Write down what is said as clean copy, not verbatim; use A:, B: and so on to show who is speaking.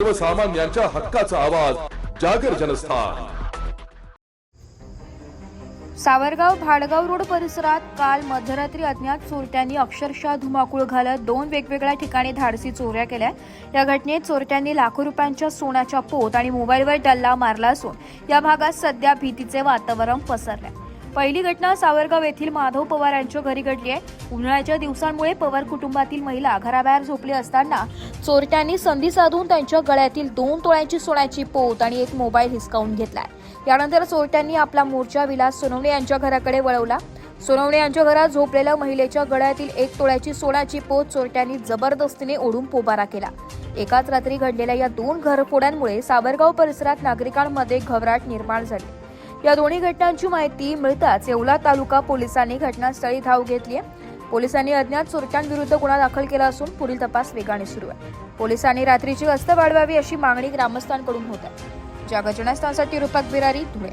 A: सर्वसामान्यांच्या हक्काचा आवाज जागर जनस्थान।
B: सावरगाव भाडगाव रोड परिसरात काल मध्यरात्री अज्ञात चोरट्यांनी अक्षरशः धुमाकूळ घालत 2 वेगवेगळ्या ठिकाणी धाडसी चोऱ्या केल्या। या घटनेत चोरट्यांनी लाखो रुपयांच्या सोन्याच्या पोत आणि मोबाईलवर डल्ला मारला असून या भागात सध्या भीतीचे वातावरण पसरले। पहिली घटना सावरगाव येथील माधव पवार यांच्या घरी घडली आहे। उन्हाळ्याच्या दिवसांमुळे पवार कुटुंबातील महिला घराबाहेर झोपली असताना चोरट्यांनी संधी साधून त्यांच्या गळ्यातील 2 तोळ्याची सोन्याची पोत आणि एक मोबाईल हिसकावून घेतलाय। यानंतर चोरट्यांनी आपला मोर्चा विलास सोनवणे यांच्या घराकडे वळवला। सोनवणे यांच्या घरात झोपलेल्या महिलेच्या गळ्यातील 1 तोळ्याची सोन्याची पोत चोरट्यांनी जबरदस्तीने ओढून पोबारा केला। एकाच रात्री घडलेल्या या 2 घरफोड्यांमुळे सावरगाव परिसरात नागरिकांमध्ये घबराट निर्माण झाली। या दोन्ही घटनांची माहिती मिळताच येवला तालुका पोलिसांनी घटनास्थळी धाव घेतली आहे। पोलिसांनी अज्ञात चोरट्यांविरुद्ध गुन्हा दाखल केला असून पुढील तपास वेगाने सुरू आहे। पोलिसांनी रात्रीची गस्त वाढवावी अशी मागणी ग्रामस्थांकडून होत आहे। या घटनास्थळासाठी रूपक बिरारी धुळे।